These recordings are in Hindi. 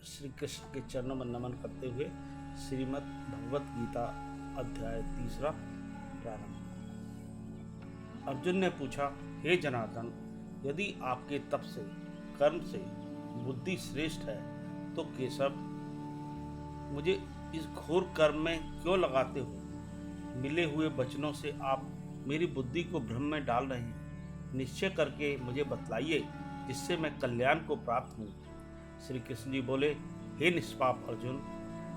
श्री कृष्ण के चरणों में नमन करते हुए श्रीमद् भगवत गीता अध्याय 3 प्रारंभ। अर्जुन ने पूछा, हे जनार्दन, यदि आपके तप से कर्म से बुद्धि श्रेष्ठ है तो केशव मुझे इस घोर कर्म में क्यों लगाते हो? मिले हुए वचनों से आप मेरी बुद्धि को भ्रम में डाल रहे हैं। निश्चय करके मुझे बतलाइए जिससे मैं कल्याण को प्राप्त हूँ। श्री कृष्ण जी बोले, हे निष्पाप अर्जुन,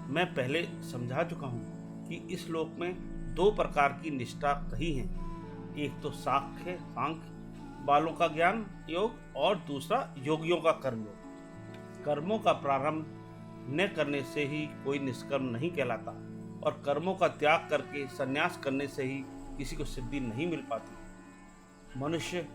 मैं पहले समझा चुका हूँ कि इस श्लोक में 2 प्रकार की निष्ठा कही है। एक तो सांख्य वालों का ज्ञान योग और दूसरा योगियों का कर्म योग। कर्मों का प्रारंभ न करने से ही कोई निष्कर्म नहीं कहलाता और कर्मों का त्याग करके संन्यास करने से ही किसी को सिद्धि नहीं मिल पाती। मनुष्य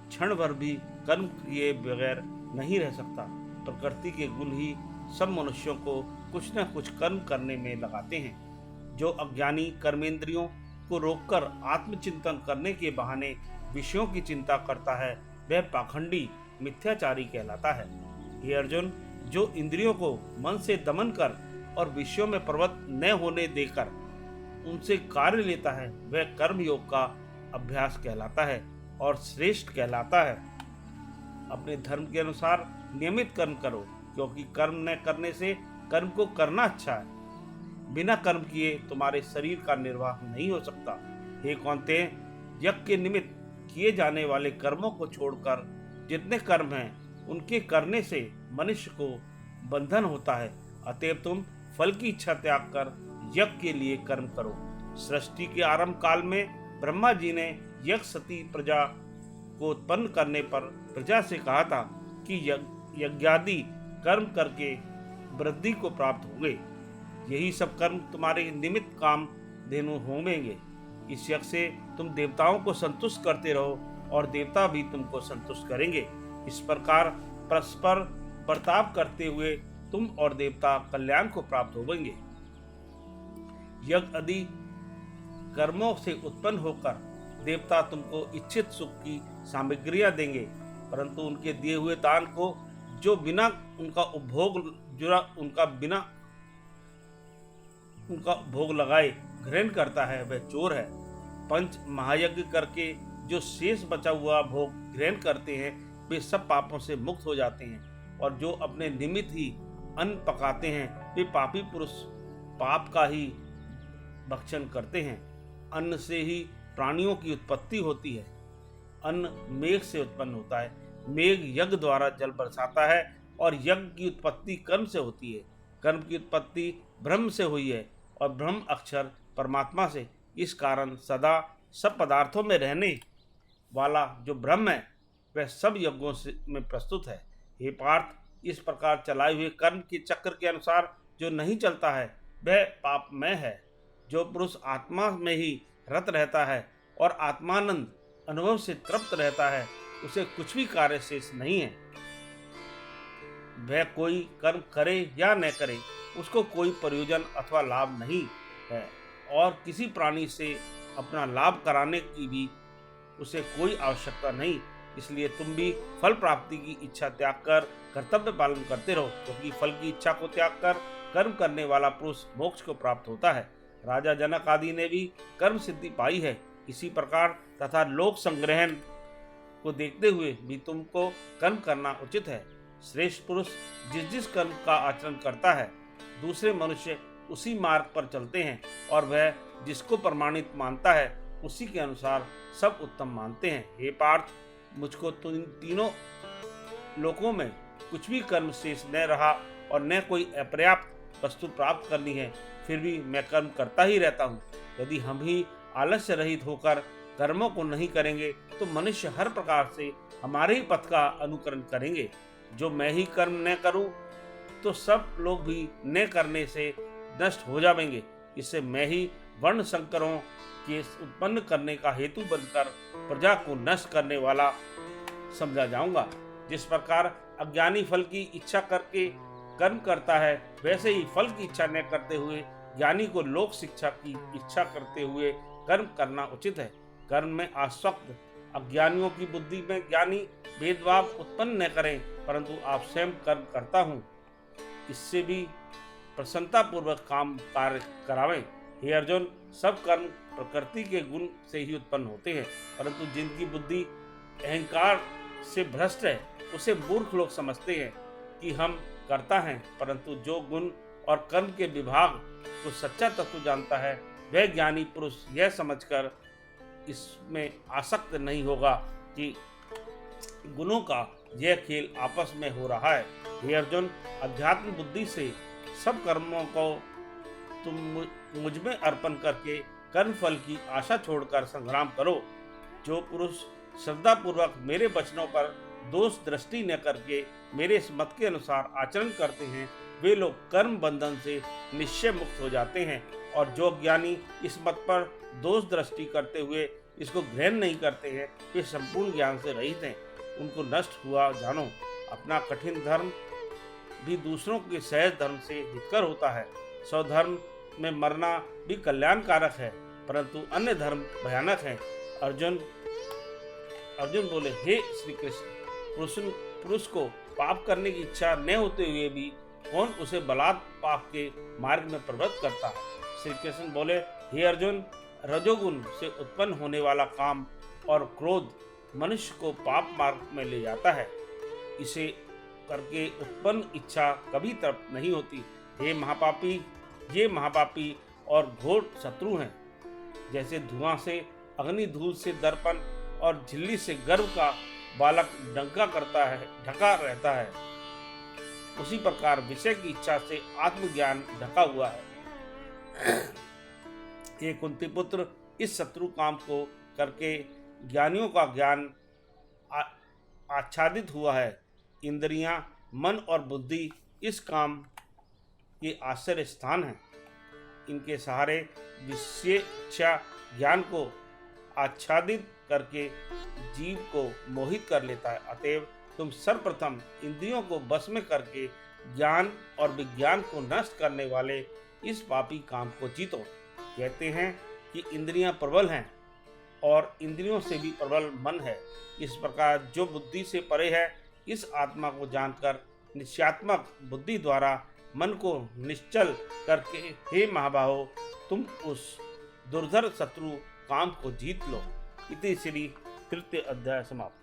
क्षण भर भी कर्म किए बगैर नहीं रह सकता। प्रकृति के गुण ही सब मनुष्यों को कुछ न कुछ कर्म करने में लगाते हैं। जो अज्ञानी कर्मेंद्रियों को रोककर आत्मचिंतन करने के बहाने विषयों की चिंता करता है, वह पाखंडी मिथ्याचारी कहलाता है। हे अर्जुन, जो इंद्रियों को मन से दमन कर और विषयों में प्रवृत्त न होने देकर उनसे कार्य लेता है, वह कर्म योग का अभ्यास कहलाता है और श्रेष्ठ कहलाता है। अपने धर्म के अनुसार नियमित कर्म करो, क्योंकि कर्म न करने से कर्म को करना अच्छा है। बिना कर्म किए तुम्हारे शरीर का निर्वाह नहीं हो सकता। हे कौन्तेय, यज्ञ के निमित्त किए जाने वाले कर्मों को छोड़कर जितने कर्म हैं उनके करने से मनुष्य को बंधन होता है। अतएव तुम फल की इच्छा त्याग कर यज्ञ के लिए कर्म करो। सृष्टि के आरंभ काल में ब्रह्मा जी ने यज्ञ सती प्रजा को उत्पन्न करने पर प्रजा से कहा था कि यज्ञादि कर्म करके वृद्धि को प्राप्त होंगे। यही सब कर्म तुम्हारे निमित्त काम धेनु होंगे। इस यज्ञ से तुम देवताओं को संतुष्ट करते रहो और देवता भी तुमको संतुष्ट करेंगे। इस प्रकार परस्पर बर्ताव करते हुए तुम और देवता कल्याण को प्राप्त होंगे। यज्ञ आदि कर्मों से उत्पन्न होकर देवता तुमको इच्छित सुख की सामग्रियां देंगे, परंतु उनके दिए हुए दान को जो बिना उनका भोग लगाए ग्रहण करता है, वह चोर है। 5 महायज्ञ करके जो शेष बचा हुआ भोग ग्रहण करते हैं, वे सब पापों से मुक्त हो जाते हैं। और जो अपने निमित्त ही अन्न पकाते हैं, वे पापी पुरुष पाप का ही भक्षण करते हैं। अन्न से ही प्राणियों की उत्पत्ति होती है। अन्न मेघ से उत्पन्न होता है। मेघ यज्ञ द्वारा जल बरसाता है और यज्ञ की उत्पत्ति कर्म से होती है। कर्म की उत्पत्ति ब्रह्म से हुई है और ब्रह्म अक्षर परमात्मा से। इस कारण सदा सब पदार्थों में रहने वाला जो ब्रह्म है, वह सब यज्ञों में प्रस्तुत है। हे पार्थ, इस प्रकार चलाए हुए कर्म के चक्र के अनुसार जो नहीं चलता है, वह पापमय है। जो पुरुष आत्मा में ही रत रहता है और आत्मानंद अनुभव से तृप्त रहता है, उसे कुछ भी कार्य शेष नहीं है। वह कोई कर्म करे या न करे, उसको कोई प्रयोजन अथवा लाभ नहीं है और किसी प्राणी से अपना लाभ कराने की भी उसे कोई आवश्यकता नहीं। इसलिए तुम भी फल प्राप्ति की इच्छा त्याग कर कर्तव्य पालन करते रहो, क्योंकि फल की इच्छा को त्याग कर कर्म करने वाला पुरुष मोक्ष को प्राप्त होता है। राजा जनक आदि ने भी कर्म सिद्धि पाई है। इसी प्रकार तथा लोक संग्रहण को देखते हुए भी तुमको कर्म करना उचित है। श्रेष्ठ पुरुष जिस जिस कर्म का आचरण करता है, दूसरे मनुष्य उसी मार्ग पर चलते हैं और वह जिसको प्रमाणित मानता है, उसी के अनुसार सब उत्तम मानते हैं। हे पार्थ, मुझको तीनों लोकों में कुछ भी कर्म शेष न रहा और न कोई अपर्याप्त वस्तु प्राप्त करनी है, फिर भी मैं कर्म करता ही रहता हूँ। यदि हम ही आलस्य रहित होकर कर्मों को नहीं करेंगे तो मनुष्य हर प्रकार से हमारे ही पथ का अनुकरण करेंगे। जो मैं ही कर्म न करूं तो सब लोग भी न करने से नष्ट हो जाएंगे। इससे मैं ही वर्ण संकरों के उत्पन्न करने का हेतु बनकर प्रजा को नष्ट करने वाला समझा जाऊंगा। जिस प्रकार अज्ञानी फल की इच्छा करके कर्म करता है, वैसे ही फल की इच्छा न करते हुए ज्ञानी को लोक शिक्षा की इच्छा करते हुए कर्म करना उचित है। कर्म में आसक्त अज्ञानियों की बुद्धि में ज्ञानी भेदभाव उत्पन्न न करें, परंतु आप स्वयं कर्म करता हूँ इससे भी प्रसन्नता पूर्वक काम कार्य करावें। हे अर्जुन, सब कर्म प्रकृति के गुण से ही उत्पन्न होते हैं, परंतु जिनकी बुद्धि अहंकार से भ्रष्ट है उसे मूर्ख लोग समझते हैं कि हम करता हैं, परंतु जो गुण और कर्म के विभाग को सच्चा तत्व जानता है वह ज्ञानी पुरुष यह समझकर इसमें आसक्त नहीं होगा कि गुणों का यह खेल आपस में हो रहा है। हे अर्जुन, अध्यात्म बुद्धि से सब कर्मों को तुम मुझ में अर्पण करके कर्म फल की आशा छोड़कर संग्राम करो। जो पुरुष श्रद्धा पूर्वक मेरे वचनों पर दोष दृष्टि न करके मेरे इस मत के अनुसार आचरण करते हैं वे लोग कर्म बंधन से निश्चय मुक्त हो जाते हैं, और जो ज्ञानी इस मत पर दोष दृष्टि करते हुए इसको ग्रहण नहीं करते हैं वे संपूर्ण ज्ञान से रहित हैं। उनको नष्ट हुआ जानो। अपना कठिन धर्म भी दूसरों के सहज धर्म से हितकर होता है। स्वधर्म में मरना भी कल्याणकारक है, परंतु अन्य धर्म भयानक है। अर्जुन बोले, हे श्री कृष्ण, पुरुष को पाप करने की इच्छा न होते हुए भी कौन उसे बलात् पाप के मार्ग में प्रवृत्त करता है। श्री कृष्ण बोले, हे अर्जुन, रजोगुण से उत्पन्न होने वाला काम और क्रोध मनुष्य को पाप मार्ग में ले जाता है। इसे करके उत्पन्न इच्छा कभी तृप्त नहीं होती। हे महापापी, ये महापापी और घोर शत्रु हैं। जैसे धुआं से, अग्नि धूल से दर्पण और झिल्ली से गर्भ का बालक ढका रहता है, उसी प्रकार विषय की इच्छा से आत्मज्ञान ढका हुआ है। हे कुंती पुत्र, इस शत्रु काम को करके ज्ञानियों का ज्ञान आच्छादित हुआ है। इंद्रियां, मन और बुद्धि इस काम के आश्रय स्थान हैं। इनके सहारे विशेषा ज्ञान को आच्छादित करके जीव को मोहित कर लेता है। अतएव तुम सर्वप्रथम इंद्रियों को बस में करके ज्ञान और विज्ञान को नष्ट करने वाले इस पापी काम को जीतो। कहते हैं कि इंद्रियां प्रबल हैं और इंद्रियों से भी प्रबल मन है। इस प्रकार जो बुद्धि से परे है इस आत्मा को जानकर निश्चयात्मक बुद्धि द्वारा मन को निश्चल करके, हे महाबाहो, तुम उस दुर्धर शत्रु काम को जीत लो। इति श्री तृतीय अध्याय समाप्त।